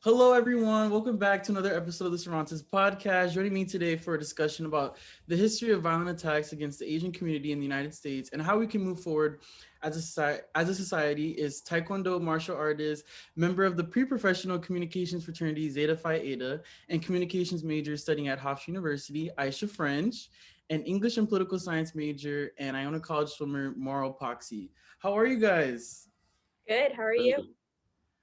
Hello, everyone. Welcome back to another episode of the Cervantes podcast. Joining me today for a discussion about the history of violent attacks against the Asian community in the United States and how we can move forward as a society is Taekwondo martial artist, member of the pre-professional communications fraternity Zeta Phi Eta, and communications major studying at Hofstra University, Aishah French, and English and political science major and Iona College Swimmer, Mauro Pacsi. How are you guys? Good. How are you?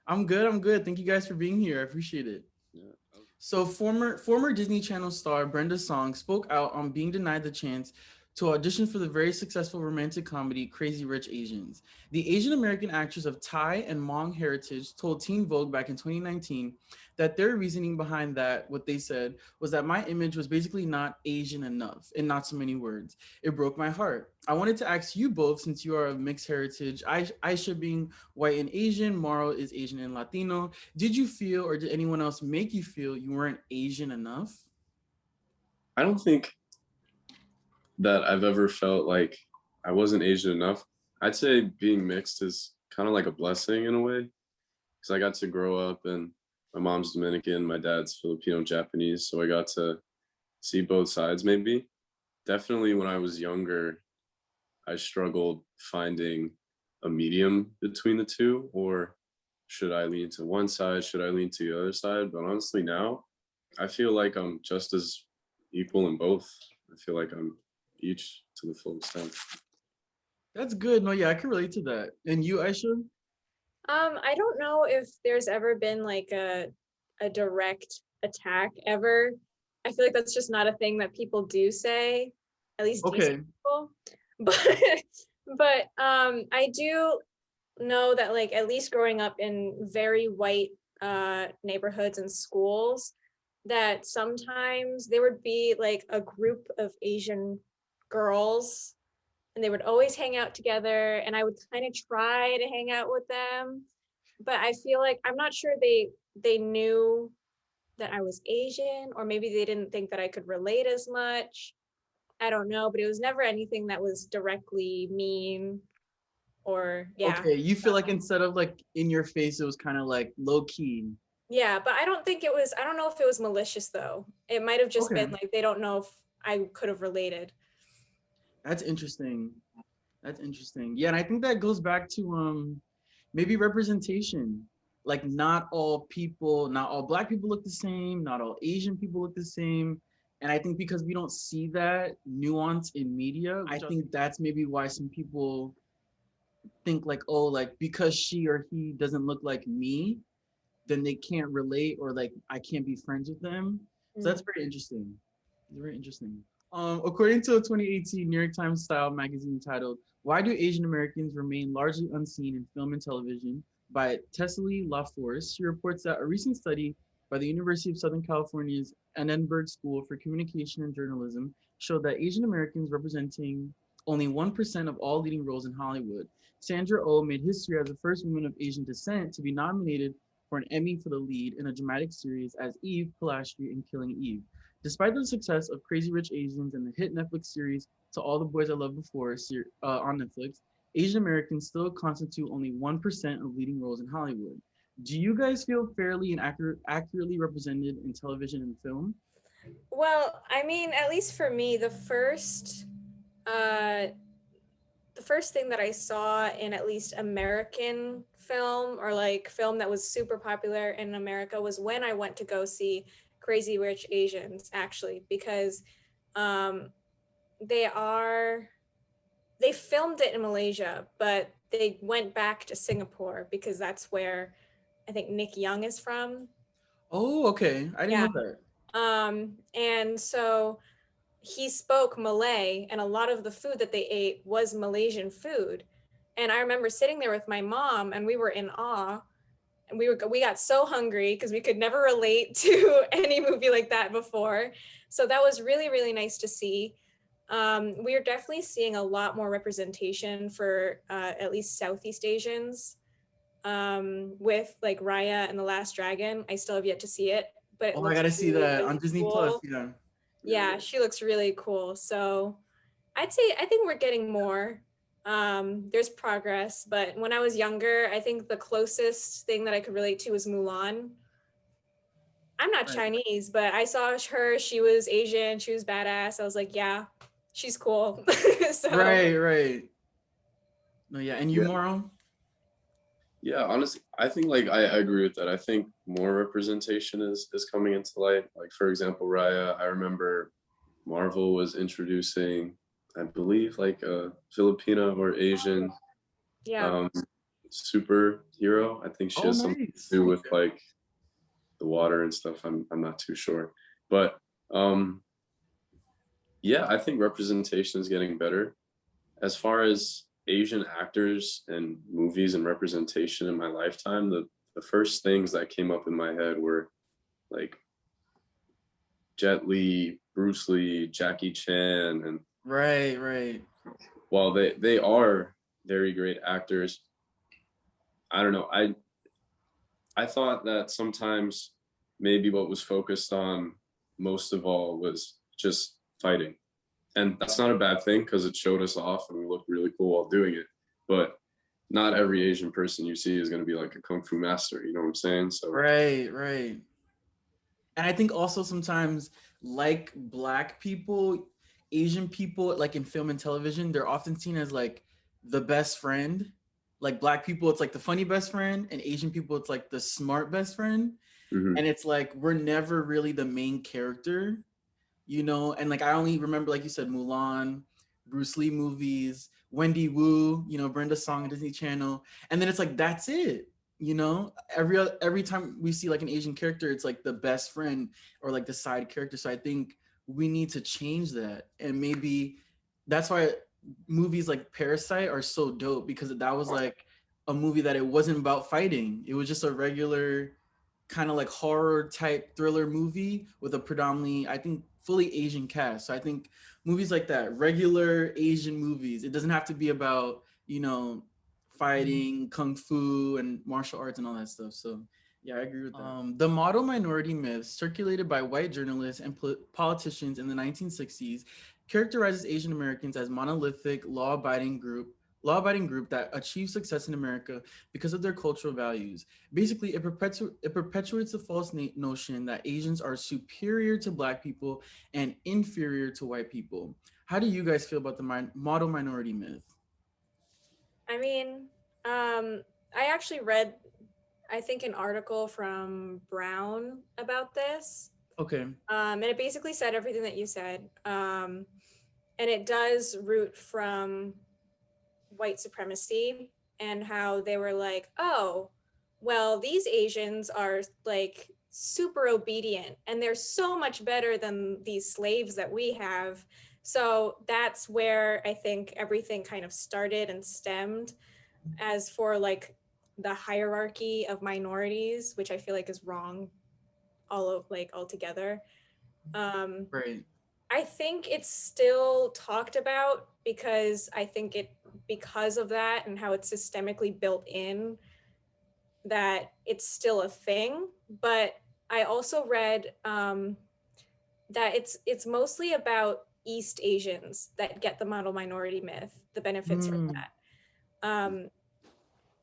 I'm good. I'm good. Thank you guys for being here. I appreciate it. Yeah. So former Disney Channel star Brenda Song spoke out on being denied the chance to audition for the very successful romantic comedy Crazy Rich Asians. The Asian American actress of Thai and Hmong heritage told Teen Vogue back in 2019 that their reasoning behind that, what they said, was that my image was basically not Asian enough, in not so many words. It broke my heart. I wanted to ask you both, since you are of mixed heritage, Aisha being white and Asian, Mauro is Asian and Latino. Did you feel, or did anyone else make you feel you weren't Asian enough? I don't think that I've ever felt like I wasn't Asian enough. I'd say being mixed is kind of like a blessing in a way because I got to grow up and my mom's Dominican, my dad's Filipino Japanese, so I got to see both sides maybe. Definitely when I was younger, I struggled finding a medium between the two, or should I lean to one side, should I lean to the other side? But honestly now, I feel like I'm just as equal in both. I feel like I'm each to the full extent. That's good. No, yeah, I can relate to that. And you, Aisha? I don't know if there's ever been like a direct attack ever. I feel like that's just not a thing that people do say, at least decent Okay. people. But I do know that like at least growing up in very white neighborhoods and schools, that sometimes there would be like a group of Asian girls and they would always hang out together and I would kind of try to hang out with them, but I feel like I'm not sure they knew that I was Asian, or maybe they didn't think that I could relate as much. I don't know, but it was never anything that was directly mean or yeah. Okay. You feel like instead of like in your face, it was kind of like low key. Yeah, but I don't think it was, I don't know if it was malicious though. It might have just Okay. been like they don't know if I could have related. That's interesting. That's interesting. Yeah, and I think that goes back to maybe representation. Like not all people, not all black people look the same, not all Asian people look the same. And I think because we don't see that nuance in media, I think that's maybe why some people think like, oh, like because she or he doesn't look like me, then they can't relate or like I can't be friends with them. So that's very interesting. It's very interesting. According to a 2018 New York Times style magazine titled "Why Do Asian Americans Remain Largely Unseen in Film and Television" by Tessely LaForce, she reports that a recent study by the University of Southern California's Annenberg School for Communication and Journalism showed that Asian Americans representing only 1% of all leading roles in Hollywood. Sandra Oh made history as the first woman of Asian descent to be nominated for an Emmy for the lead in a dramatic series as Eve Pilastri in Killing Eve. Despite the success of Crazy Rich Asians and the hit Netflix series To All the Boys I Loved Before on Netflix, Asian Americans still constitute only 1% of leading roles in Hollywood. Do you guys feel fairly and accurately represented in television and film? Well, I mean, at least for me, uh the first thing that I saw in at least American film, or like film that was super popular in America, was when I went to go see Crazy Rich Asians, actually, because um, they are they filmed it in Malaysia, but they went back to Singapore because that's where I think Nick Young is from. Oh, okay. I didn't Yeah. know that. And so he spoke Malay, and a lot of the food that they ate was Malaysian food. And I remember sitting there with my mom, and we were in awe, and we got so hungry because we could never relate to any movie like that before. So that was really really nice to see. We are definitely seeing a lot more representation for at least Southeast Asians, with like Raya and the Last Dragon. I still have yet to see it, but it Oh, I looks gotta see really that on really Disney Plus. cool. Yeah. Yeah, she looks really cool. So I'd say I think we're getting more. There's progress, but when I was younger, I think the closest thing that I could relate to was Mulan I'm not Right. Chinese, but I saw her, she was Asian, she was badass. I was like, yeah, she's cool. So Right, right. No, yeah. And you, Yeah. Moro? Yeah, honestly, I think like I agree with that. I think more representation is coming into light. Like for example, Raya, I remember Marvel was introducing, I believe, like a Filipino or Asian yeah. um superhero. I think she Oh, has something nice. to do with Okay. like the water and stuff. I'm not too sure. But yeah, I think representation is getting better. As far as Asian actors and movies and representation in my lifetime, the first things that came up in my head were like Jet Li, Bruce Lee, Jackie Chan, and Right, right. while they are very great actors, I don't know. I thought that sometimes maybe what was focused on most of all was just fighting. And that's not a bad thing because it showed us off and we looked really cool while doing it. But not every Asian person you see is going to be like a kung fu master. You know what I'm saying? So Right, right. And I think also sometimes, like Black people, Asian people, like in film and television, they're often seen as like the best friend. Like Black people, it's like the funny best friend, and Asian people, it's like the smart best friend. mhm. And it's like we're never really the main character, you know. And like I only remember, like you said, Mulan, Bruce Lee movies, Wendy Wu, you know, Brenda Song, Disney Channel, and then it's like that's it. You know, every time we see like an Asian character, it's like the best friend or like the side character. So I think we need to change that, and maybe that's why movies like Parasite are so dope, because that was like a movie that it wasn't about fighting. It was just a regular kind of like horror type thriller movie with a predominantly, I think, fully Asian cast. So I think movies like that, regular Asian movies, it doesn't have to be about, you know, fighting, kung fu, and martial arts and all that stuff. So yeah, I agree with that. The model minority myth circulated by white journalists and politicians in the 1960s characterizes Asian Americans as monolithic, law-abiding group that achieve success in America because of their cultural values. Basically, it perpetuates the false notion that Asians are superior to Black people and inferior to white people. How do you guys feel about the model minority myth? I mean, I actually read, I think, an article from Brown about this. Okay. And it basically said everything that you said. And it does root from white supremacy and how they were like, oh, well, these Asians are like super obedient and they're so much better than these slaves that we have. So that's where I think everything kind of started and stemmed. As for like the hierarchy of minorities, which I feel like is wrong altogether. Um, Right. I think it's still talked about because I think because of that and how it's systemically built in, that it's still a thing. But I also read that it's mostly about East Asians that get the model minority myth, the benefits from Mm, that.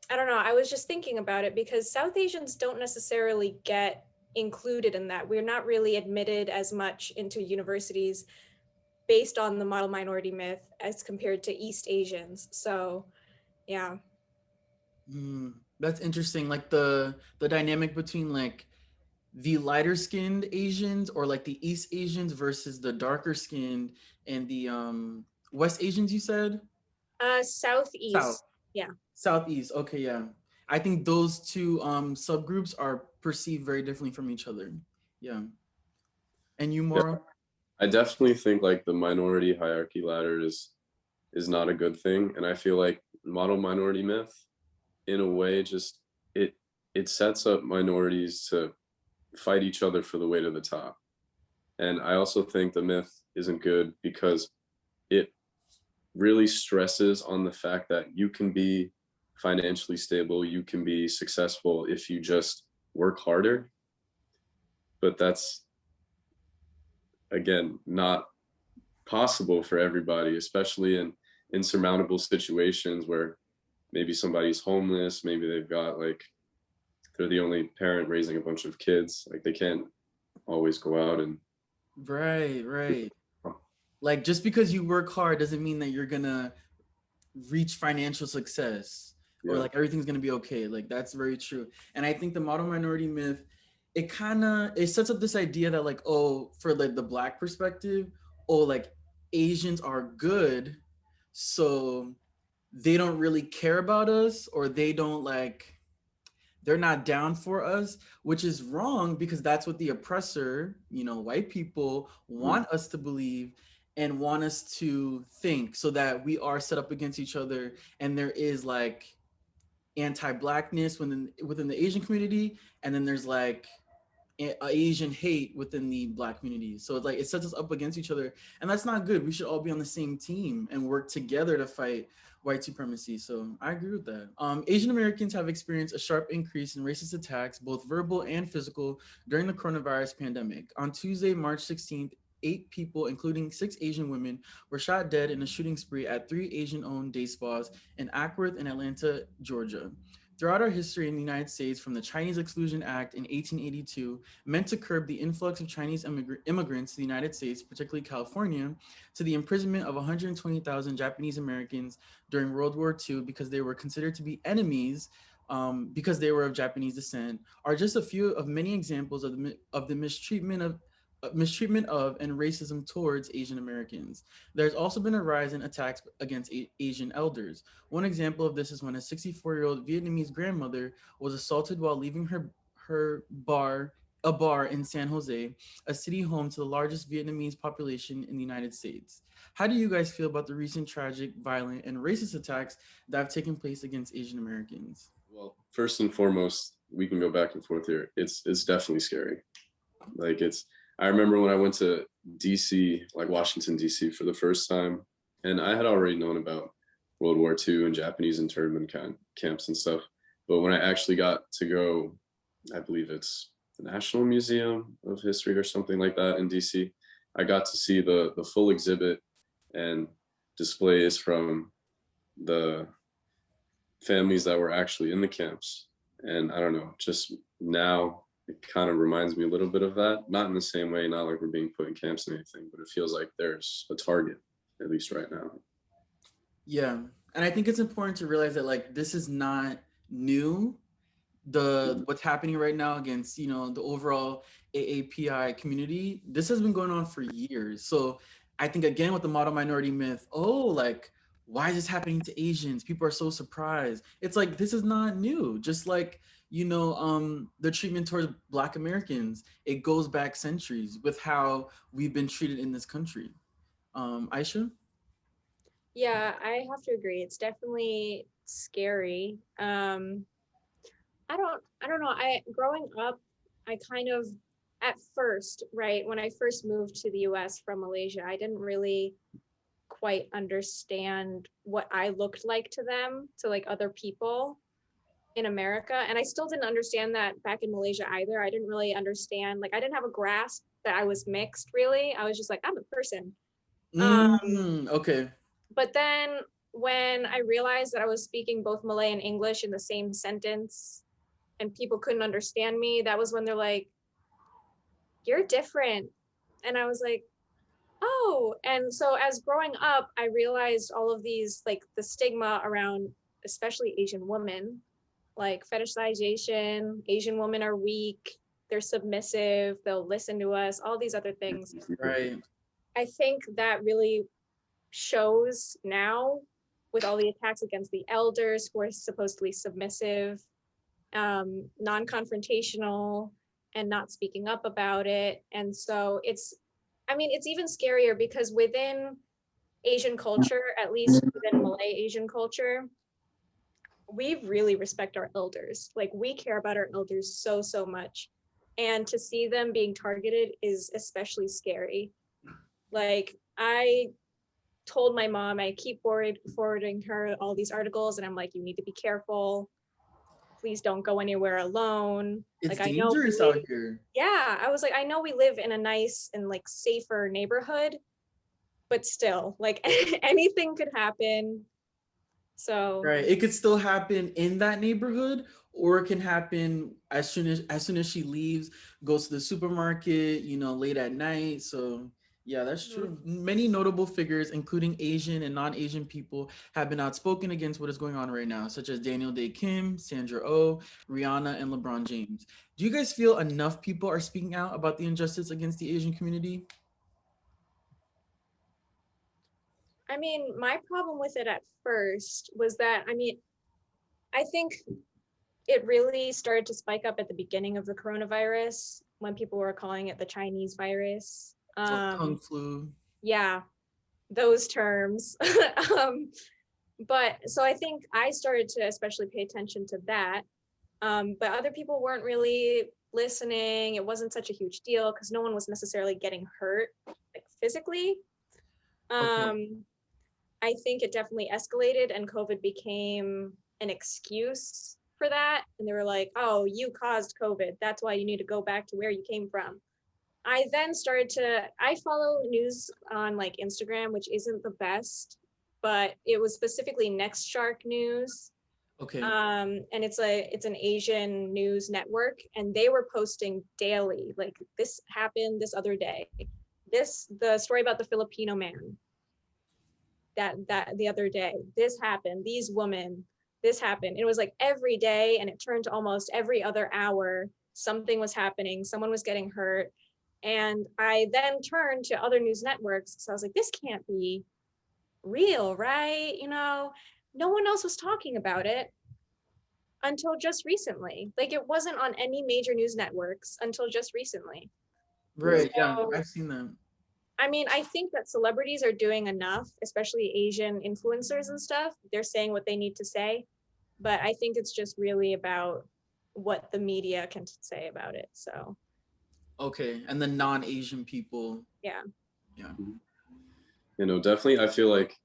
I don't know. I was just thinking about it because South Asians don't necessarily get included in that. We're not really admitted as much into universities based on the model minority myth as compared to East Asians. So, yeah. that's interesting. Like the dynamic between like the lighter skinned Asians or like the East Asians versus the darker skinned and the West Asians, you said? South. Southeast. Yeah. Southeast. Okay, yeah. I think those two subgroups are perceived very differently from each other. Yeah. And you, Yeah, Moro? I definitely think like the minority hierarchy ladder is not a good thing, and I feel like model minority myth, in a way, just it it sets up minorities to fight each other for the way to the top. And I also think the myth isn't good because it really stresses on the fact that you can be financially stable, you can be successful if you just work harder. But that's, again, not possible for everybody, especially in insurmountable situations where maybe somebody's homeless, maybe they've got like, they're the only parent raising a bunch of kids. Like they can't always go out and Right. Like just because you work hard doesn't mean that you're gonna reach financial success or yeah. like everything's gonna be okay. Like that's very true. And I think the model minority myth, it sets up this idea that like, oh, for like the black perspective, oh, like Asians are good, so they don't really care about us, or they don't like, they're not down for us, which is wrong because that's what the oppressor, white people Mhm. want us to believe and want us to think, so that we are set up against each other, and there is like anti-blackness within the Asian community, and then there's like Asian hate within the black community. So it's like it sets us up against each other, and that's not good. We should all be on the same team and work together to fight white supremacy. So I agree with that. Asian Americans have experienced a sharp increase in racist attacks, both verbal and physical, during the coronavirus pandemic. On Tuesday, March 16th, 8 people, including 6 Asian women, were shot dead in a shooting spree at 3 Asian-owned day spas in Ackworth and Atlanta, Georgia. Throughout our history in the United States, from the Chinese Exclusion Act in 1882, meant to curb the influx of Chinese immigrants to the United States, particularly California, to the imprisonment of 120,000 Japanese Americans during World War II because they were considered to be enemies, because they were of Japanese descent, are just a few of many examples of the mistreatment of and racism towards Asian Americans. There's also been a rise in attacks against Asian elders. One example of this is when a 64-year-old Vietnamese grandmother was assaulted while leaving her bar in San Jose, a city home to the largest Vietnamese population in the United States. How do you guys feel about the recent tragic, violent, and racist attacks that have taken place against Asian Americans? Well, first and foremost, we can go back and forth here. It's definitely scary. Like I remember when I went to DC, like Washington DC, for the first time, and I had already known about World War II and Japanese internment camps and stuff. But when I actually got to go, I believe it's the National Museum of History or something like that in DC, I got to see the full exhibit and displays from the families that were actually in the camps. And I don't know, just now it kind of reminds me a little bit of that. Not in the same way, not like we're being put in camps and anything, but it feels like there's a target, at least right now. Yeah. And I think it's important to realize that like this is not new. The Mhm. what's happening right now against, the overall AAPI community, this has been going on for years. So I think again with the model minority myth, oh, like why is this happening to Asians? People are so surprised. It's like this is not new. Just like, the treatment towards Black Americans, it goes back centuries with how we've been treated in this country. Aisha? Yeah, I have to agree. It's definitely scary. I don't know. I growing up, I kind of at first, right, when I first moved to the US from Malaysia, I didn't really quite understand what I looked like to them, to like other people in America. And I still didn't understand that back in Malaysia either. I didn't really understand, like I didn't have a grasp that I was mixed really. I was just like, I'm a person. Okay. But then when I realized that I was speaking both Malay and English in the same sentence and people couldn't understand me, that was when they're like, you're different. And I was like, oh. And so as growing up, I realized all of these, like the stigma around, especially Asian women, like fetishization, Asian women are weak, they're submissive, they'll listen to us, all these other things. Right. I think that really shows now with all the attacks against the elders who are supposedly submissive, non-confrontational, and not speaking up about it. And so it's even scarier because within Asian culture, at least within Malay Asian culture, we really respect our elders. Like we care about our elders so, so much. And to see them being targeted is especially scary. Like I told my mom, I keep forwarding her all these articles, and I'm like, you need to be careful. Please don't go anywhere alone. It's Like I know we dangerous live, out here. yeah, I was like, I know we live in a nice and like safer neighborhood, but still, like anything could happen. So Right. It could still happen in that neighborhood, or it can happen as soon as she leaves, goes to the supermarket, late at night. So yeah, that's Mhm. true. Many notable figures, including Asian and non-Asian people, have been outspoken against what is going on right now, such as Daniel Day Kim, Sandra Oh, Rihanna, and LeBron James. Do you guys feel enough people are speaking out about the injustice against the Asian community? I mean, my problem with it at first was that, I mean, I think it really started to spike up at the beginning of the coronavirus when people were calling it the Chinese virus. Oh, kung flu. Yeah, those terms. um, but so I think I started to especially pay attention to that. But other people weren't really listening. It wasn't such a huge deal because no one was necessarily getting hurt like physically. Okay. Um, I think it definitely escalated and COVID became an excuse for that. And they were like, oh, you caused COVID. That's why you need to go back to where you came from. I then started to, I follow news on like Instagram, which isn't the best, but it was specifically Next Shark News. Okay. And it's an Asian news network, and they were posting daily, like this happened this other day. The story about the Filipino man that the other day, this happened, these women, this happened. It was like every day, and it turned to almost every other hour something was happening, someone was getting hurt. And I then turned to other news networks because I was like, this can't be real, right? No one else was talking about it until just recently. Like it wasn't on any major news networks until just recently. Right. Right. Yeah, So I've seen them. I mean, I think that celebrities are doing enough, especially Asian influencers and stuff. They're saying what they need to say, but I think it's just really about what the media can say about it. So, Okay. And the non-Asian people. yeah. Yeah. Definitely. I feel like,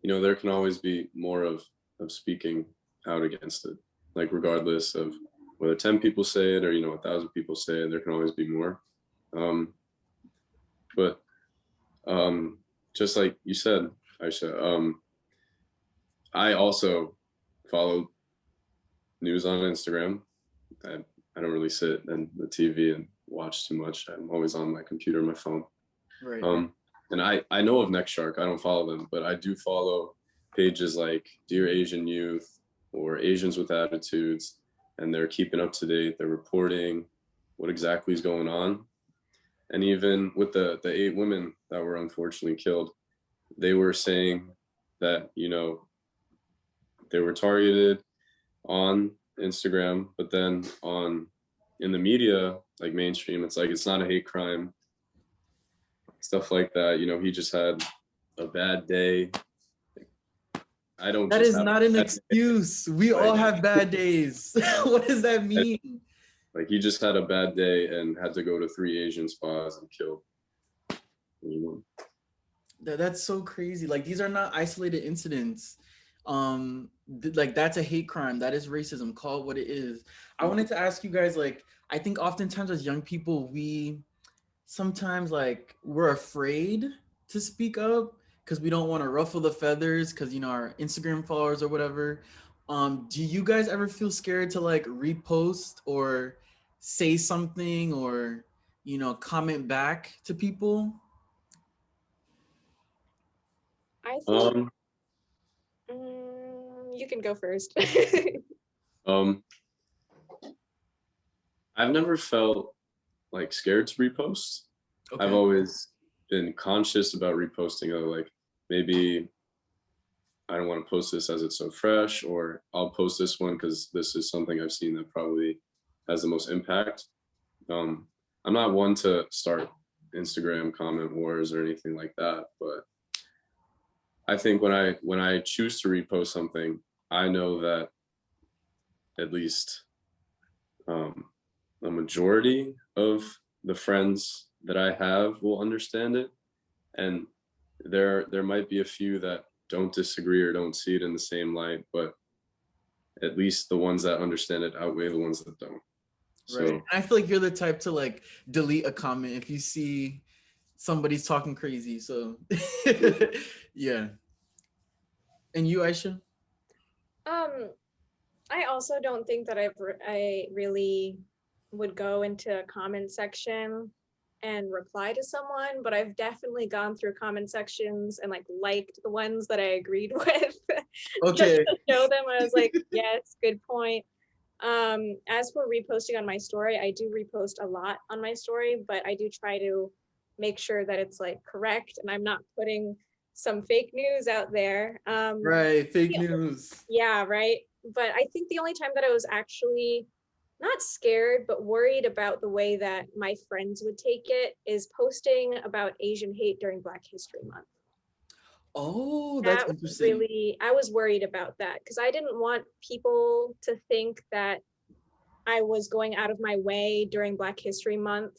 there can always be more of speaking out against it. Like regardless of whether 10 people say it or 1,000 people say it, there can always be more. Um, but just like you said, Aisha, I also follow news on Instagram. I don't really sit in the TV and watch too much. I'm always on my computer, my phone. Right. And I know of Next Shark. I don't follow them, but I do follow pages like Dear Asian Youth or Asians with Attitudes, and they're keeping up to date. They're reporting what exactly is going on. And even with the 8 women that were unfortunately killed, they were saying that, they were targeted on Instagram, but then in the media, like mainstream, it's like it's not a hate crime, stuff like that. He just had a bad day. I don't That just is have not an a bad day. excuse. We all Like, have bad days. What does that mean? like he just had a bad day and had to go to 3 Asian spas and killed anyone. That's so crazy. Like these are not isolated incidents. Like that's a hate crime. That is racism. Call it what it is. I wanted to ask you guys, like, I think oftentimes as young people, we sometimes like we're afraid to speak up because we don't want to ruffle the feathers because our Instagram followers or whatever. Do you guys ever feel scared to like repost or say something or comment back to people? I think Um, you can go first. um, I've never felt like scared to repost. I've Okay. always been conscious about reposting. Like maybe I don't want to post this as it's so fresh, or I'll post this one because this is something I've seen that probably has the most impact. Um, I'm not one to start Instagram comment wars or anything like that, but I think when I choose to repost something, I know that at least a majority of the friends that I have will understand it, and there might be a few that don't disagree or don't see it in the same light, but at least the ones that understand it outweigh the ones that don't. Right. So I feel like you're the type to like delete a comment if you see somebody's talking crazy. So yeah. And you, Aisha? um, I also don't think that I really would go into a comment section and reply to someone, but I've definitely gone through comment sections and like liked the ones that I agreed with just Okay. to show them. I was like, yes, good point. As for reposting on my story, I do repost a lot on my story, but I do try to make sure that it's like correct and I'm not putting some fake news out there. Right. Fake news. Yeah, right. But I think the only time that I was actually not scared, but worried about the way that my friends would take it is posting about Asian hate during Black History Month. Oh, that's That was interesting. really, I was worried about that because I didn't want people to think that I was going out of my way during Black History Month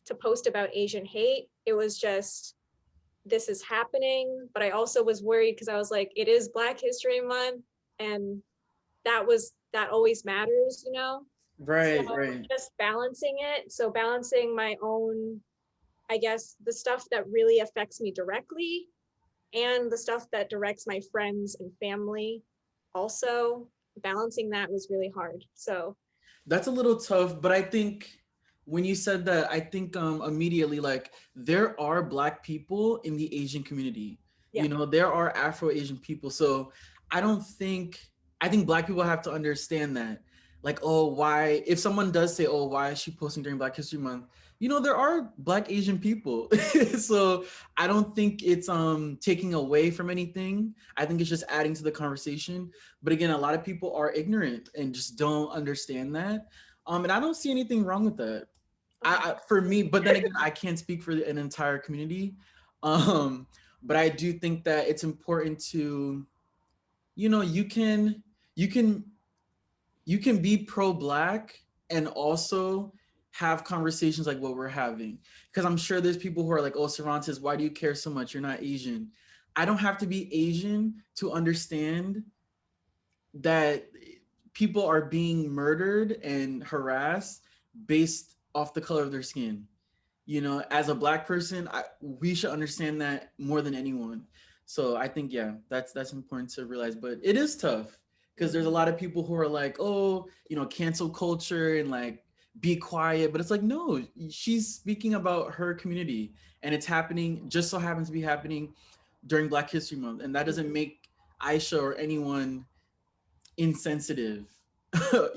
to post about Asian hate. It was just, this is happening. But I also was worried because I was like, it is Black History Month. And that always matters, you know? So Right, right. just balancing it. So balancing my own, I guess, the stuff that really affects me directly and the stuff that directs my friends and family. Also, balancing that was really hard. So That's a little tough, but I think when you said that, I think immediately like there are Black people in the Asian community. yeah. There are Afro Asian people. So I don't think I think Black people have to understand that. Like, oh, why if someone does say, oh, why is she posting during Black History Month? There are Black Asian people. So I don't think it's taking away from anything. I think it's just adding to the conversation. But again, a lot of people are ignorant and just don't understand that. And I don't see anything wrong with that. Okay. For me, but then again, I can't speak for an entire community. Um, but I do think that it's important to, you can you can be pro-Black and also have conversations like what we're having. Because I'm sure there's people who are like, oh, Cervantes, why do you care so much? You're not Asian. I don't have to be Asian to understand that people are being murdered and harassed based off the color of their skin. As a Black person, we should understand that more than anyone. So I think, yeah, that's important to realize. But it is tough because there's a lot of people who are like, oh, cancel culture and like be quiet. But it's like, no, she's speaking about her community, and it's happening. Just so happens to be happening during Black History Month, and that doesn't make Aishah or anyone insensitive. So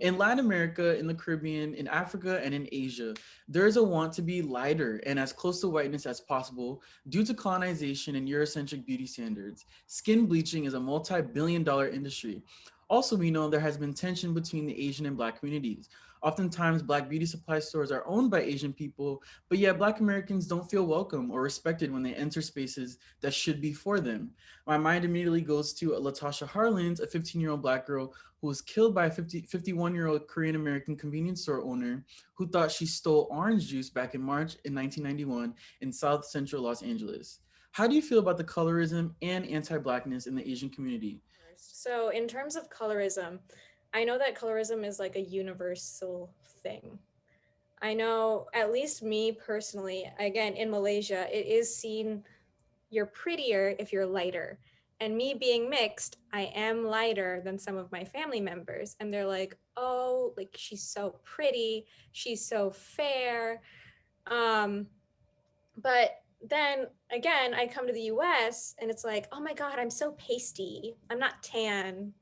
in Latin America, in the Caribbean, in Africa, and in Asia, there is a want to be lighter and as close to whiteness as possible due to colonization and Eurocentric beauty standards. Skin bleaching is a multi-billion-dollar industry. Also, we know there has been tension between the Asian and Black communities. Oftentimes, Black beauty supply stores are owned by Asian people, but yet Black Americans don't feel welcome or respected when they enter spaces that should be for them. My mind immediately goes to Latasha Harlins, a 15-year-old Black girl who was killed by a 51-year-old Korean American convenience store owner who thought she stole orange juice back in March in 1991 in South Central Los Angeles. How do you feel about the colorism and anti-Blackness in the Asian community? So in terms of colorism, I know that colorism is like a universal thing. I know, at least me personally, again, in Malaysia, it is seen you're prettier if you're lighter. And me being mixed, I am lighter than some of my family members. And they're like, oh, like she's so pretty, she's so fair. Um, but then again, I come to the US and it's like, oh my God, I'm so pasty. I'm not tan.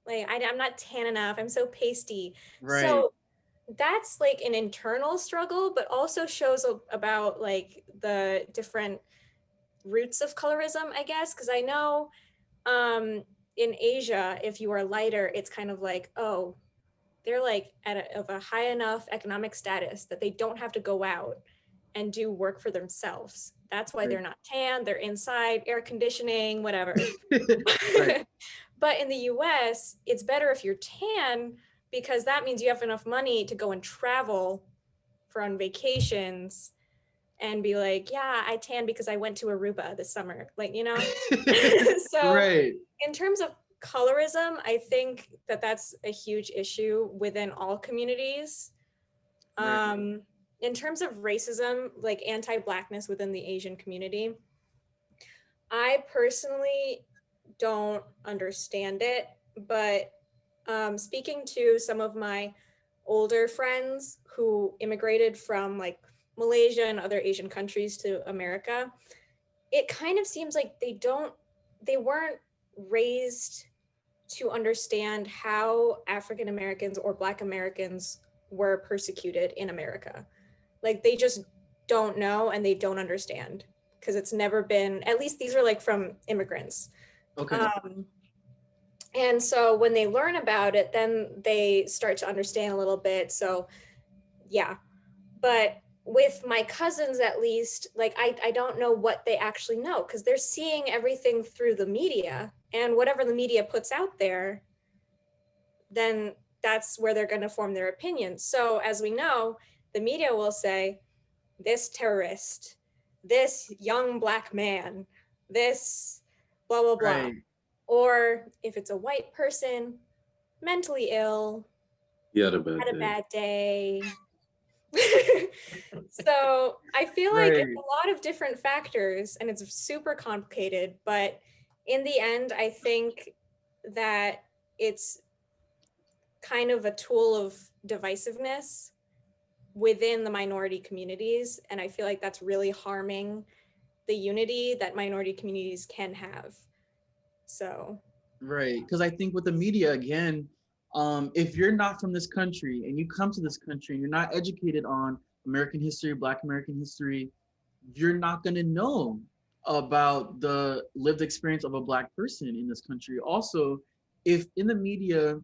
Like I'm not tan enough. I'm so pasty. Right. So that's like an internal struggle, but also shows about like the different roots of colorism, I guess. Because I know in Asia, if you are lighter, it's kind of like, oh, they're like of a high enough economic status that they don't have to go out and do work for themselves. That's why Right. they're not tan, they're inside, air conditioning, whatever. Right. But in the US, it's better if you're tan because that means you have enough money to go and travel for on vacations and be like, yeah, I tan because I went to Aruba this summer. Like, you know? So Right. in terms of colorism, I think that that's a huge issue within all communities. Right. In terms of racism, like anti-Blackness within the Asian community, I personally don't understand it. but speaking to some of my older friends who immigrated from like Malaysia and other Asian countries to America, it kind of seems like they weren't raised to understand how African Americans or Black Americans were persecuted in America. Like they just don't know and they don't understand because it's never been, at least these are like from immigrants. Okay. Um, and so when they learn about it, then they start to understand a little bit. So yeah, but with my cousins at least, like I don't know what they actually know because they're seeing everything through the media, and whatever the media puts out there, then that's where they're going to form their opinion. So as we know, the media will say this terrorist, this young Black man, this blah blah blah. Right. Or if it's a white person, mentally ill, He had a bad had a day. bad day. So I feel like it's Right. a lot of different factors and it's super complicated, but in the end, I think that it's kind of a tool of divisiveness within the minority communities. And I feel like that's really harming the unity that minority communities can have. So, Right. Because I think with the media, again, if you're not from this country and you come to this country and you're not educated on American history, Black American history, you're not going to know about the lived experience of a Black person in this country. Also, if in the media,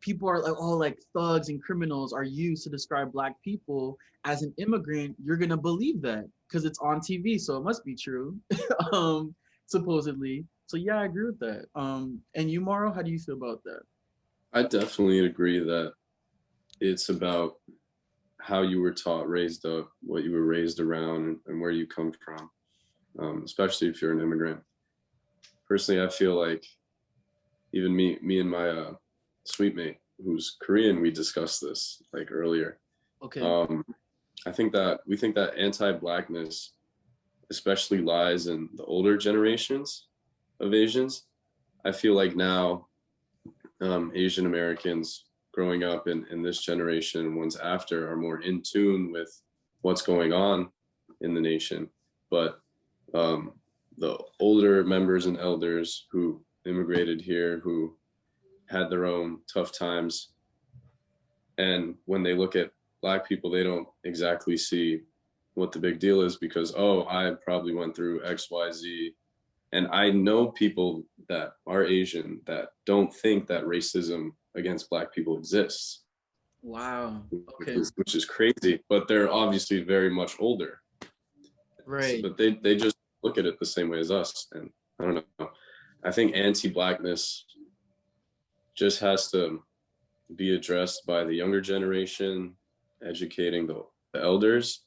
people are like, oh, like thugs and criminals are used to describe Black people as an immigrant, you're going to believe that because it's on TV. So it must be true, um, supposedly. So yeah, I agree with that. And you, Mauro, how do you feel about that? I definitely agree that it's about how you were taught, raised up, what you were raised around, and where you come from, especially if you're an immigrant. Personally, I feel like even me and my suite mate, who's Korean, we discussed this like earlier. Okay. Um, I think that we think that anti-Blackness especially lies in the older generations of Asians. I feel like now Asian Americans growing up in this generation and ones after are more in tune with what's going on in the nation. But um, the older members and elders who immigrated here, who had their own tough times, and when they look at Black people, they don't exactly see what the big deal is because, oh, I probably went through XYZ. And I know people that are Asian that don't think that racism against Black people exists, Wow. which Okay. is, which is crazy, but they're obviously very much older. So, Right. but they just look at it the same way as us. And I don't know. I think anti-Blackness just has to be addressed by the younger generation, educating the elders,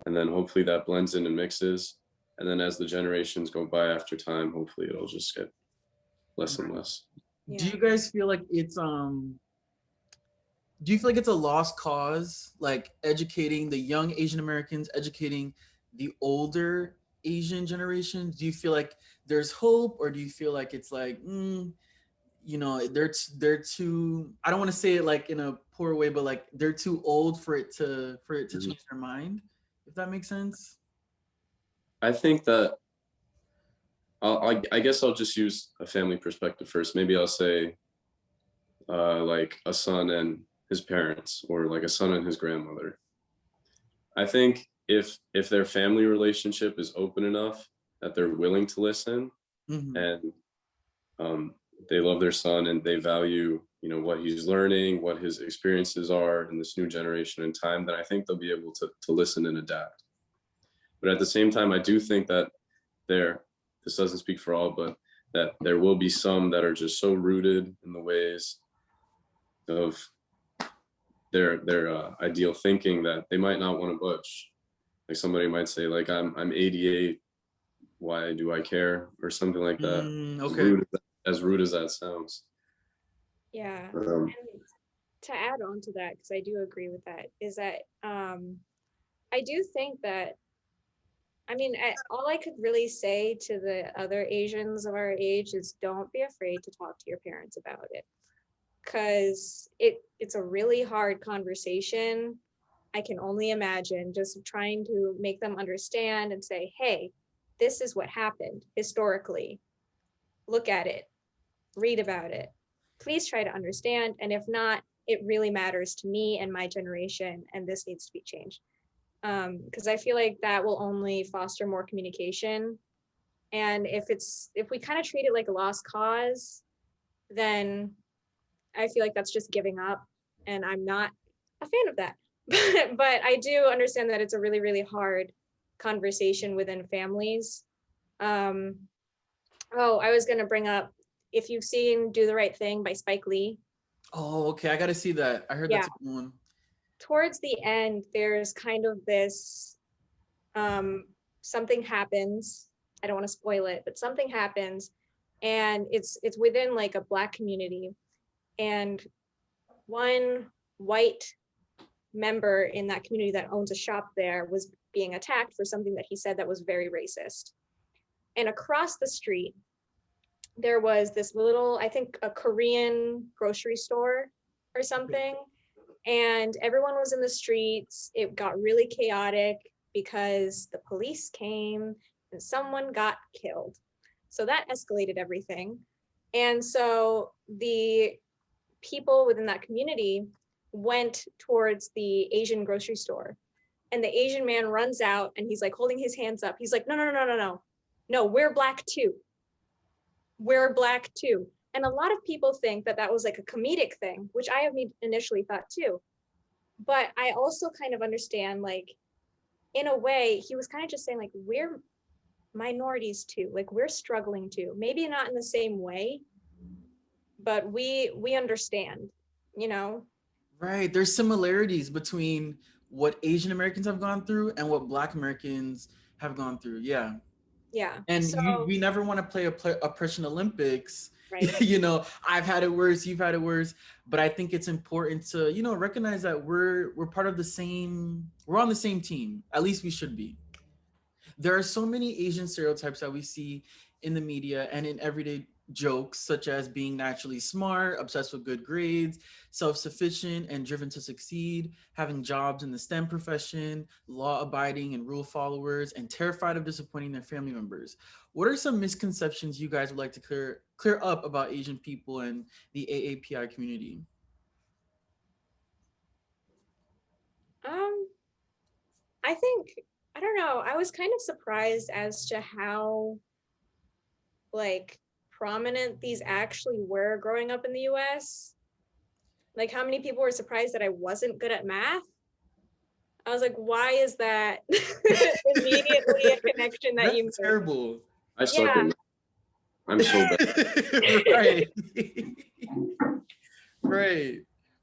and then hopefully that blends in and mixes. And then as the generations go by after time, hopefully it'll just get less and less. Do yeah. you guys feel like it's do you feel like it's a lost cause, like educating the young Asian Americans, educating the older Asian generations? Do you feel like there's hope, or do you feel like it's like, they're too? I don't want to say it like in a poor way, but like they're too old for it to Mhm. change their mind, if that makes sense. I think that I guess I'll just use a family perspective first. Maybe I'll say like a son and his parents, or like a son and his grandmother. I think if their family relationship is open enough that they're willing to listen, Mm-hmm. and um, they love their son and they value what he's learning, what his experiences are in this new generation and time, then I think they'll be able to listen and adapt. But at the same time, I do think that there this doesn't speak for all, but that there will be some that are just so rooted in the ways of their ideal thinking that they might not want to budge. Like somebody might say, like, I'm 88, why do I care, or something like that. As Okay. rude as rude as that sounds. Yeah. Um, And to add on to that, because I do agree with that, is that I do think that I mean, all I could really say to the other Asians of our age is don't be afraid to talk to your parents about it, because it's a really hard conversation. I can only imagine just trying to make them understand and say, hey, this is what happened historically. Look at it, read about it. Please try to understand. And if not, it really matters to me and my generation, and this needs to be changed. Because I feel like that will only foster more communication. And if we kind of treat it like a lost cause, then I feel like that's just giving up. And I'm not a fan of that. But I do understand that it's a really, really hard conversation within families. Um, oh, I was going to bring up, if you've seen Do the Right Thing by Spike Lee. Oh, okay. I got to see that. I heard Yeah. that's a good one. Towards the end, there's kind of this, something happens. I don't want to spoil it, but something happens, and it's within like a Black community, and one white member in that community that owns a shop there was being attacked for something that he said that was very racist. And across the street, there was this little, I think, a Korean grocery store or something. And everyone was in the streets. It got really chaotic because the police came and someone got killed. So that escalated everything. And so the people within that community went towards the Asian grocery store. And the Asian man runs out and he's like holding his hands up. He's like, no, no, no, no, no, no. No, we're Black too. We're Black too. And a lot of people think that that was like a comedic thing, which I have initially thought too. But I also kind of understand, like, in a way, he was kind of just saying, like, we're minorities too. Like, we're struggling too. Maybe not in the same way, but we understand, you know? Right. There's similarities between what Asian Americans have gone through and what Black Americans have gone through. Yeah. Yeah. And So, we never want to play oppression Olympics. right. You know, I've had it worse, you've had it worse, but I think it's important to, you know, recognize that we're part of the same, we're on the same team. At least we should be. There are so many Asian stereotypes that we see in the media and in everyday jokes, such as being naturally smart, obsessed with good grades, self sufficient, and driven to succeed, having jobs in the STEM profession, law abiding and rule followers, and terrified of disappointing their family members. What are some misconceptions you guys would like to clear up about Asian people and the AAPI community? Um, I think, I don't know, I was kind of surprised as to how, like, prominent these actually were growing up in the US. Like, how many people were surprised that I wasn't good at math? I was like, why is that immediately a connection that you That's made? terrible. I suck Yeah, at. I'm so bad. Right. Right.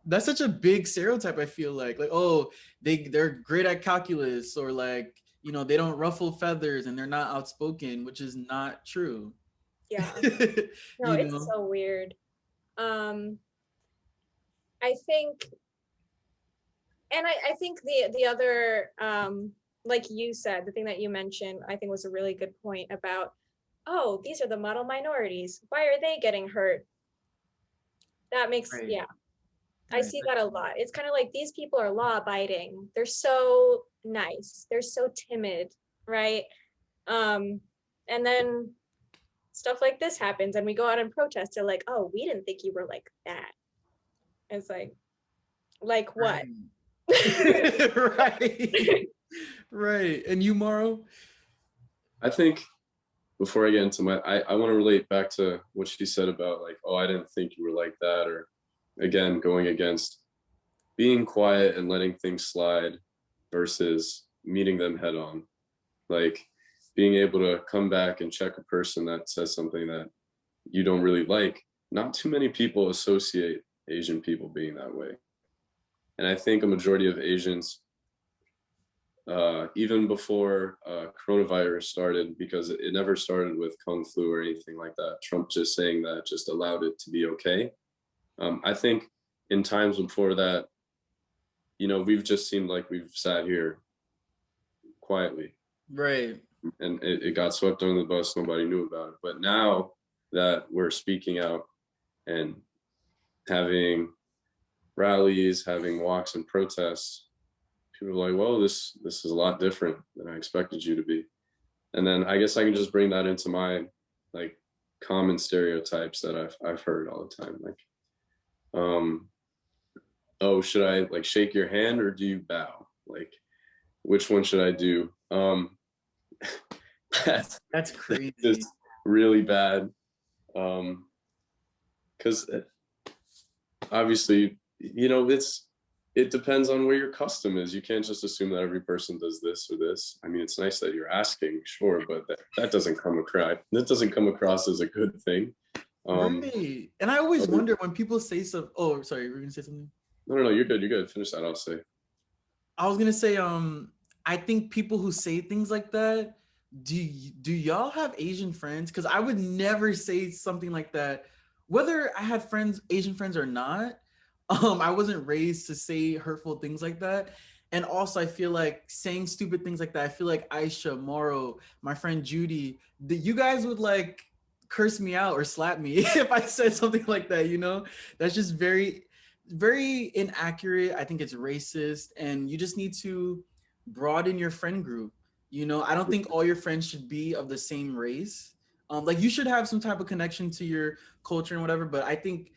That's such a big stereotype, I feel like oh, they're great at calculus, or like, you know, they don't ruffle feathers and they're not outspoken, which is not true. yeah. No, You it's know. so weird. Um, I think, and I think the other, like you said, the thing that you mentioned, I think was a really good point about, oh, these are the model minorities. Why are they getting hurt? That makes, Right. yeah, I Right. see that a lot. It's kind of like these people are law abiding. They're so nice. They're so timid, right? And then stuff like this happens and we go out and protest. They're like, oh, we didn't think you were like that. It's like what? Right. Right. Right. And you, Mauro? I think before I get into I want to relate back to what she said about like, oh, I didn't think you were like that, or again, going against being quiet and letting things slide versus meeting them head on. Like being able to come back and check a person that says something that you don't really like. Not too many people associate Asian people being that way. And I think a majority of Asians, even before coronavirus started, because it never started with Kung Flu or anything like that, Trump just saying that just allowed it to be okay. I think in times before that, you know, we've just seemed like we've sat here quietly. Right. and it got swept under the bus. Nobody knew about it. But now that we're speaking out and having rallies, having walks and protests, people are like, "Well, this is a lot different than I expected you to be." And then I guess I can just bring that into my like common stereotypes that I've heard all the time, like, "Oh, should I like shake your hand or do you bow? Like, which one should I do?" That's That's crazy. just really bad. Because obviously, it depends on where your custom is. You can't just assume that every person does this or this. I mean, it's nice that you're asking, sure, but that doesn't come across as a good thing. Right. And I always wonder when people say stuff. Oh, sorry, you were gonna say something? No, you're good. You're good. Finish that. I'll say. I was gonna say, I think people who say things like that, do y'all have Asian friends? Because I would never say something like that, whether I had friends, Asian friends or not. I wasn't raised to say hurtful things like that. And also, I feel like saying stupid things like that. I feel like Aishah, Mauro, my friend Judy, you guys would like curse me out or slap me if I said something like that. That's just very, very inaccurate. I think it's racist, and you just need to broaden your friend group. I don't think all your friends should be of the same race. Like you should have some type of connection to your culture and whatever. But I think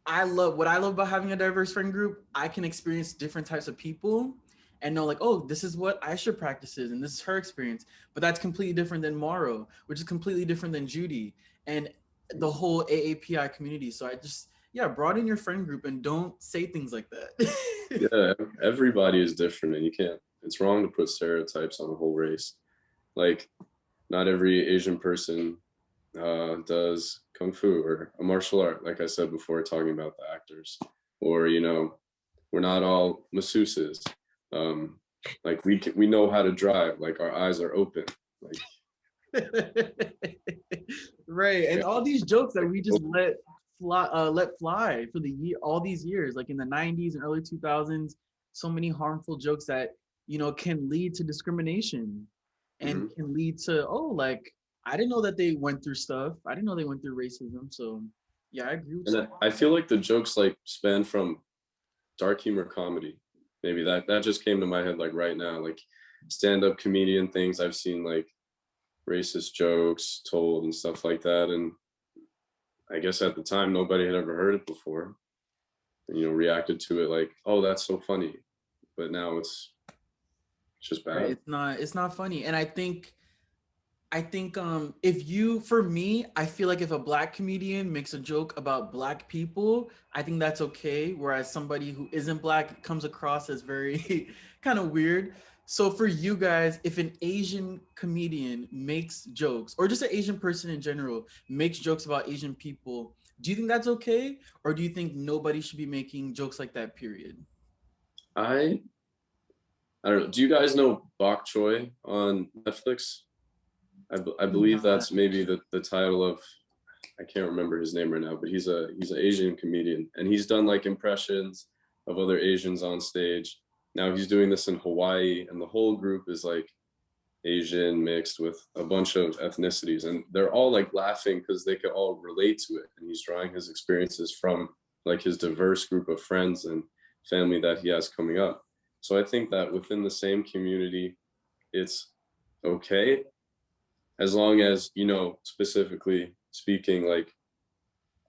what I love about having a diverse friend group. I can experience different types of people and know like, oh, this is what Aisha practices and this is her experience. But that's completely different than Mauro, which is completely different than Judy and the whole AAPI community. So I just, yeah, broaden your friend group and don't say things like that. Yeah, everybody is different, and it's wrong to put stereotypes on the whole race. Like, not every Asian person does kung fu or a martial art, like I said before, talking about the actors, or we're not all masseuses. Like we know how to drive, like our eyes are open, like right. And all these jokes that we just let fly for all these years, like in the 90s and early 2000s, so many harmful jokes that can lead to discrimination and can lead to, oh, like, I didn't know that they went through stuff. I didn't know they went through racism. So yeah, I agree with and that. I feel like the jokes like span from dark humor comedy. Maybe that just came to my head like right now, like stand-up comedian things. I've seen like racist jokes told and stuff like that, and I guess at the time nobody had ever heard it before, and reacted to it like, oh, that's so funny. But now it's just bad. Right. It's not funny. And I think if you, for me, I feel like if a black comedian makes a joke about black people, I think that's okay. Whereas somebody who isn't black comes across as very kind of weird. So for you guys, if an Asian comedian makes jokes, or just an Asian person in general makes jokes about Asian people, do you think that's okay? Or do you think nobody should be making jokes like that, period? I don't know. Do you guys know Bok Choy on Netflix? I believe Not. that's maybe the title of, I can't remember his name right now, but he's an Asian comedian, and he's done like impressions of other Asians on stage. Now he's doing this in Hawaii, and the whole group is like Asian mixed with a bunch of ethnicities, and they're all like laughing because they could all relate to it. And he's drawing his experiences from like his diverse group of friends and family that he has coming up. So I think that within the same community, it's okay, as long as, specifically speaking, like,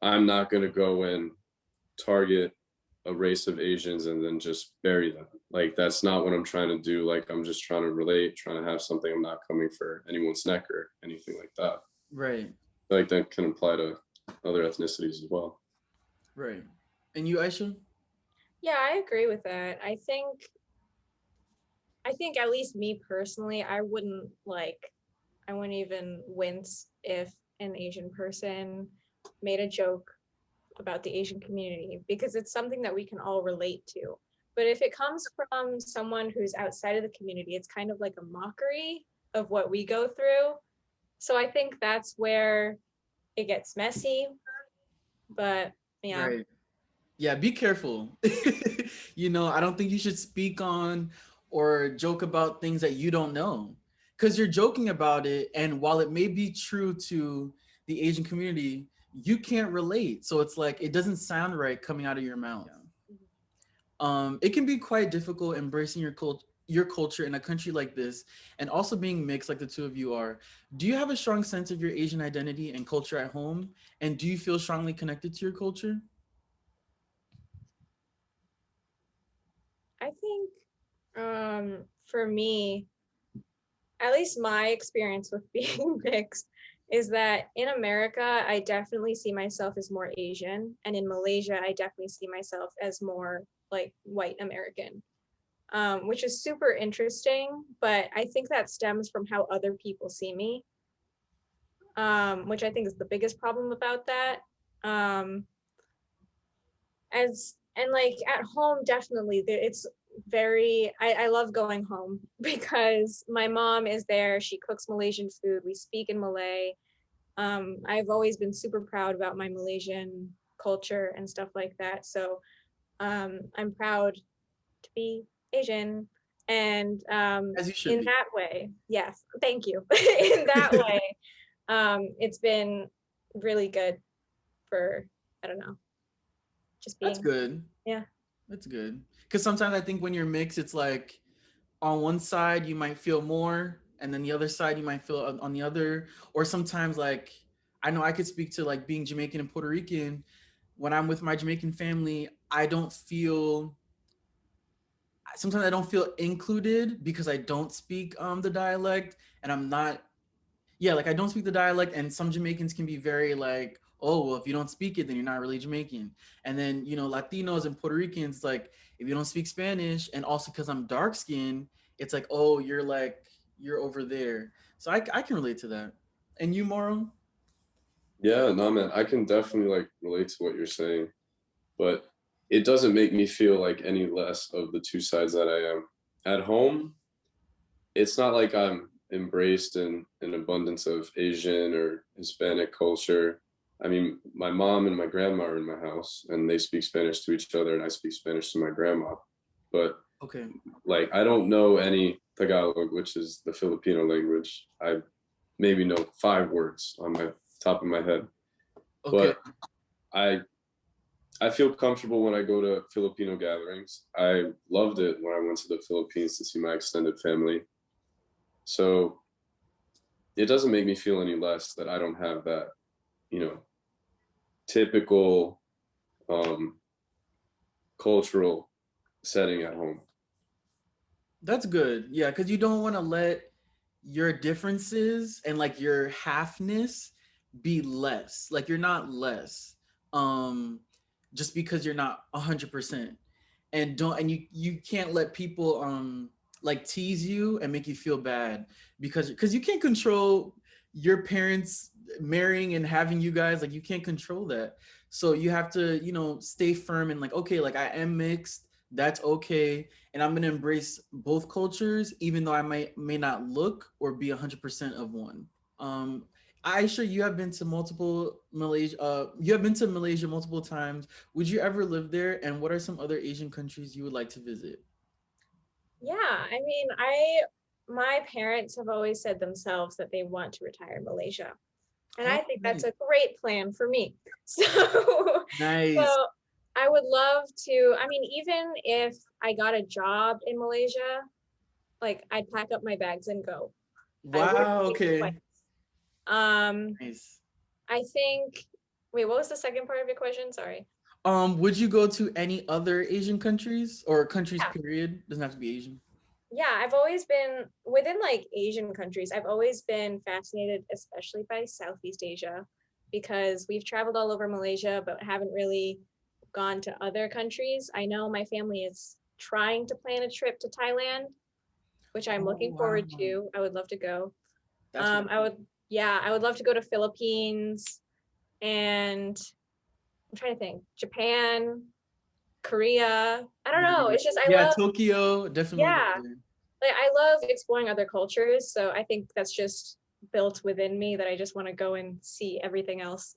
I'm not going to go and target a race of Asians and then just bury them. Like, that's not what I'm trying to do. Like, I'm just trying to relate, trying to have something. I'm not coming for anyone's neck or anything like that. Right. Like, that can apply to other ethnicities as well. Right. And you, Aisha? Yeah, I agree with that. I think at least me personally, I wouldn't even wince if an Asian person made a joke about the Asian community, because it's something that we can all relate to. But if it comes from someone who's outside of the community, it's kind of like a mockery of what we go through. So I think that's where it gets messy. But yeah. Right. Yeah, be careful. I don't think you should speak on or joke about things that you don't know. because you're joking about it, and while it may be true to the Asian community, you can't relate. So it's like it doesn't sound right coming out of your mouth. It can be quite difficult embracing your culture in a country like this, and also being mixed like the two of you are. Do you have a strong sense of your Asian identity and culture at home? And do you feel strongly connected to your culture? I think for me, at least my experience with being mixed is that in America, I definitely see myself as more Asian, and in Malaysia, I definitely see myself as more like white American, which is super interesting. But I think that stems from how other people see me, which I think is the biggest problem about that. As and like at home, definitely it's very I love going home because my mom is there. She cooks Malaysian food. We speak in Malay. I've always been super proud about my Malaysian culture and stuff like that. So I'm proud to be Asian. And As you should in be. that way, yes, thank you. In that way, it's been really good for, I don't know, just That's being, good. yeah. That's good. Because sometimes I think when you're mixed, it's like on one side you might feel more, and then the other side you might feel on the other. Or sometimes like I know I could speak to like being Jamaican and Puerto Rican. When I'm with my Jamaican family, I don't feel. Sometimes I don't feel included because I don't speak the dialect, and I'm not. Yeah, like I don't speak the dialect, and some Jamaicans can be very like, oh, well, if you don't speak it, then you're not really Jamaican. And then Latinos and Puerto Ricans, like if you don't speak Spanish, and also because I'm dark skinned, it's like, oh, you're over there. So I can relate to that. And you, Mauro? Yeah, no, man, I can definitely like relate to what you're saying, but it doesn't make me feel like any less of the two sides that I am. At home, it's not like I'm embraced in an abundance of Asian or Hispanic culture. I mean, my mom and my grandma are in my house and they speak Spanish to each other and I speak Spanish to my grandma. But Okay. like I don't know any Tagalog, which is the Filipino language. I maybe know 5 words on my top of my head. Okay. But I I feel comfortable when I go to Filipino gatherings. I loved it when I went to the Philippines to see my extended family. So it doesn't make me feel any less that I don't have that, you know, typical um, cultural setting at home. That's good. Yeah, because you don't want to let your differences and like your halfness be less. Like you're not less. Um just because you're not 100%. And you can't let people like tease you and make you feel bad because you can't control your parents marrying and having you guys, like you can't control that. So you have to, stay firm and like, okay, like I am mixed, that's okay, and I'm gonna embrace both cultures, even though I may not look or be 100% of one. Um, Aisha, you have been to multiple Malaysia. You have been to Malaysia multiple times. Would you ever live there? And what are some other Asian countries you would like to visit? Yeah, I mean, my parents have always said themselves that they want to retire in Malaysia. And Oh, I think that's nice. a great plan for me. So, Nice. so I would love to, I mean, even if I got a job in Malaysia, like I'd pack up my bags and go. I wouldn't Wow. think twice. Okay. Um, Nice. I think, wait, what was the second part of your question? Sorry. Would you go to any other Asian countries or countries Yeah. period? Doesn't have to be Asian. Yeah, I've always been within like Asian countries. I've always been fascinated, especially by Southeast Asia, because we've traveled all over Malaysia, but haven't really gone to other countries. I know my family is trying to plan a trip to Thailand, which I'm Oh looking wow. forward to. I would love to go. That's really I would, yeah, I would love to go to Philippines and I'm trying to think, Japan, Korea. I don't know. nice. It's just I Yeah, love, Tokyo. Definitely want to yeah, go there. like I love exploring other cultures, so I think that's just built within me that I just want to go and see everything else.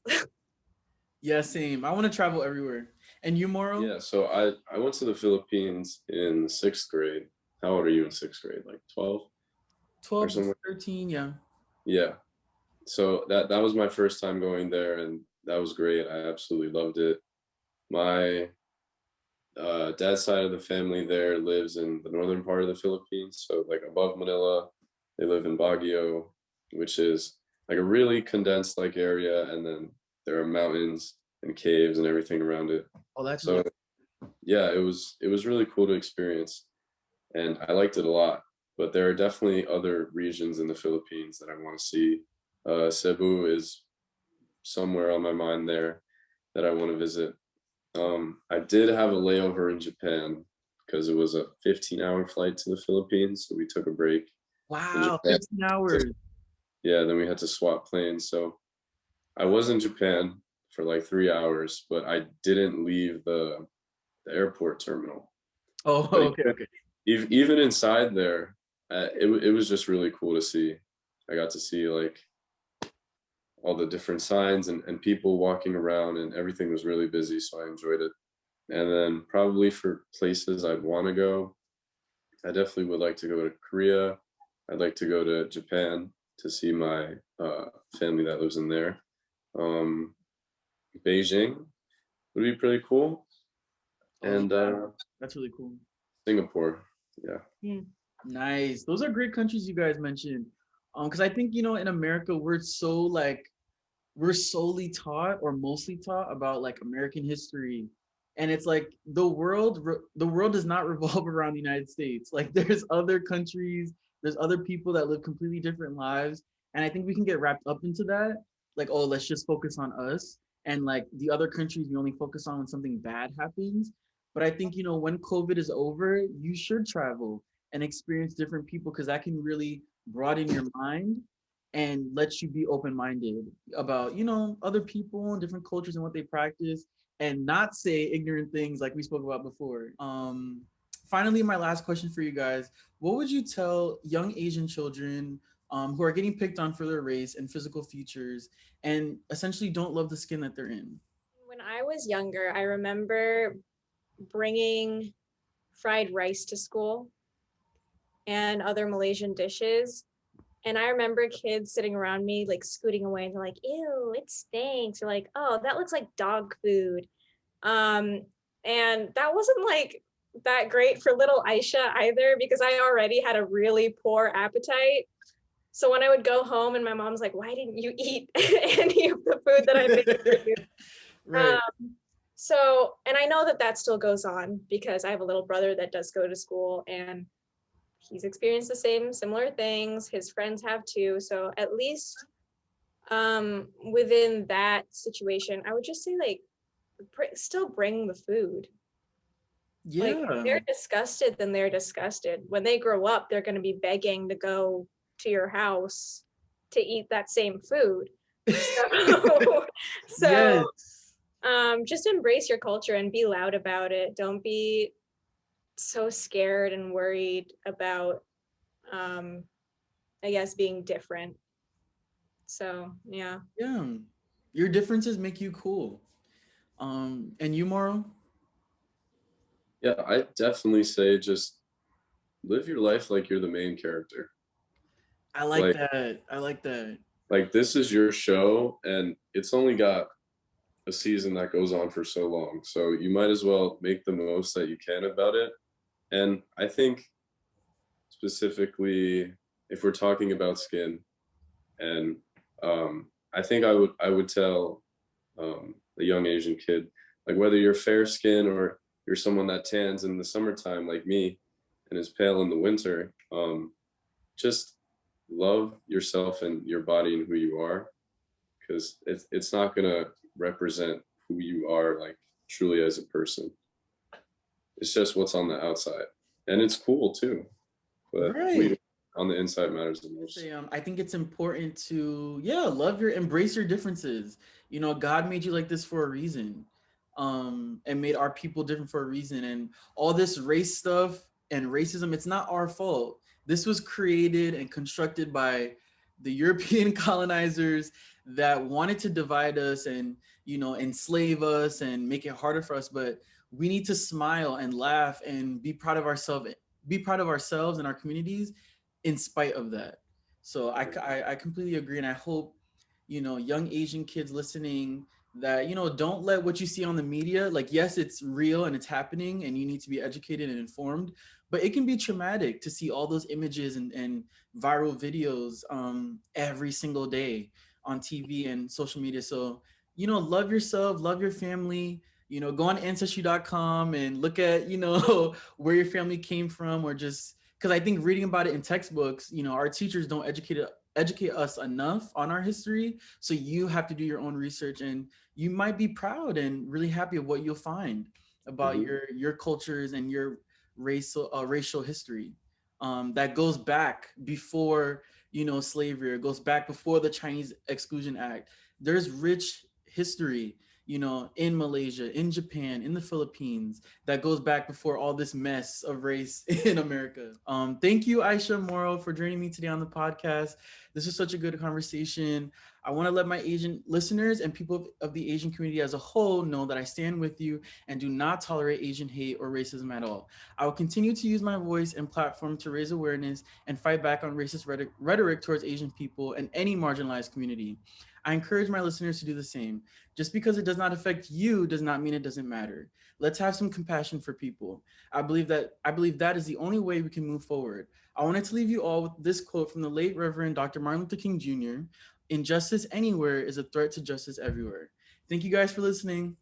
Yeah, same. I want to travel everywhere. And you, Moro? Yeah, so I went to the Philippines in 6th grade. How old are you in 6th grade? Like 12 or 12 to something? 13, yeah. Yeah. So that was my first time going there, and that was great. I absolutely loved it. My dad's side of the family there lives in the northern part of the Philippines, so like above Manila. They live in Baguio, which is like a really condensed like area, and then there are mountains and caves and everything around it. Oh, that's So really yeah, it was really cool to experience, and I liked it a lot. But there are definitely other regions in the Philippines that I want to see. Cebu is somewhere on my mind there that I want to visit. I did have a layover in Japan because it was a 15-hour flight to the Philippines, so we took a break in wow, Japan. 15 hours. Yeah, then we had to swap planes. So I was in Japan for like 3 hours, but I didn't leave the airport terminal. Oh, But okay, okay. even inside there, it was just really cool to see. I got to see like all the different signs and people walking around, and everything was really busy, so I enjoyed it. And then probably for places I'd want to go, I definitely would like to go to Korea. I'd like to go to Japan to see my family that lives in there. Um, Beijing would be pretty cool, Oh, yeah, and that's really cool. Singapore. Yeah. Nice. Those are great countries you guys mentioned. Because I think, in America, we're so like we're solely taught or mostly taught about like American history. And it's like the world does not revolve around the United States. Like there's other countries, there's other people that live completely different lives. And I think we can get wrapped up into that. Like, oh, let's just focus on us. And like the other countries we only focus on when something bad happens. But I think, when COVID is over, you should travel and experience different people because that can really broaden your mind and let you be open-minded about other people and different cultures and what they practice and not say ignorant things like we spoke about before. Finally, my last question for you guys: what would you tell young Asian children who are getting picked on for their race and physical features and essentially don't love the skin that they're in? When I was younger, I remember bringing fried rice to school and other Malaysian dishes. And I remember kids sitting around me, like scooting away, and they're like, ew, it stinks. Or like, oh, that looks like dog food. Um, and that wasn't like that great for little Aishah either, because I already had a really poor appetite. So when I would go home and my mom's like, why didn't you eat any of the food that I made for you? Right. And I know that that still goes on because I have a little brother that does go to school and he's experienced the similar things. His friends have too. So at least within that situation, I would just say like still bring the food. Like if Yeah. they're disgusted, then they're disgusted. When they grow up, they're going to be begging to go to your house to eat that same food. So, Yes. so just embrace your culture and be loud about it. Don't be so scared and worried about I guess being different. So yeah. Yeah. Your differences make you cool. And you, Mauro? Yeah, I definitely say just live your life like you're the main character. I like Like that. I like that. this is your show, and it's only got a season that goes on for so long. So you might as well make the most that you can about it. And I think specifically if we're talking about skin, and I think I would tell a young Asian kid, like whether you're fair skin or you're someone that tans in the summertime like me and is pale in the winter, just love yourself and your body and who you are, because it's not gonna represent who you are like truly as a person. It's just what's on the outside, and it's cool too. But who you Right. on the inside matters the most. Say, I think it's important to, yeah, embrace your differences. God made you like this for a reason, and made our people different for a reason. And all this race stuff and racism, it's not our fault. This was created and constructed by the European colonizers that wanted to divide us and, enslave us and make it harder for us. But we need to smile and laugh and be proud of ourselves and our communities in spite of that. So I completely agree, and I hope, young Asian kids listening, that, don't let what you see on the media, like, yes, it's real and it's happening and you need to be educated and informed, but it can be traumatic to see all those images and viral videos every single day on TV and social media. So, love yourself, love your family, go on ancestry.com and look at, where your family came from, or just because I think reading about it in textbooks, our teachers don't educate us enough on our history. So you have to do your own research, and you might be proud and really happy of what you'll find about Hmm. your cultures and your racial history, that goes back before, slavery, or goes back before the Chinese Exclusion Act. There's rich history, in Malaysia, in Japan, in the Philippines, that goes back before all this mess of race in America. Thank you, Aishah Moro, for joining me today on the podcast. This is such a good conversation. I want to let my Asian listeners and people of the Asian community as a whole know that I stand with you and do not tolerate Asian hate or racism at all. I will continue to use my voice and platform to raise awareness and fight back on racist rhetoric towards Asian people and any marginalized community. I encourage my listeners to do the same. Just because it does not affect you does not mean it doesn't matter. Let's have some compassion for people. I believe that is the only way we can move forward. I wanted to leave you all with this quote from the late Reverend Dr. Martin Luther King Jr. Injustice anywhere is a threat to justice everywhere. Thank you guys for listening.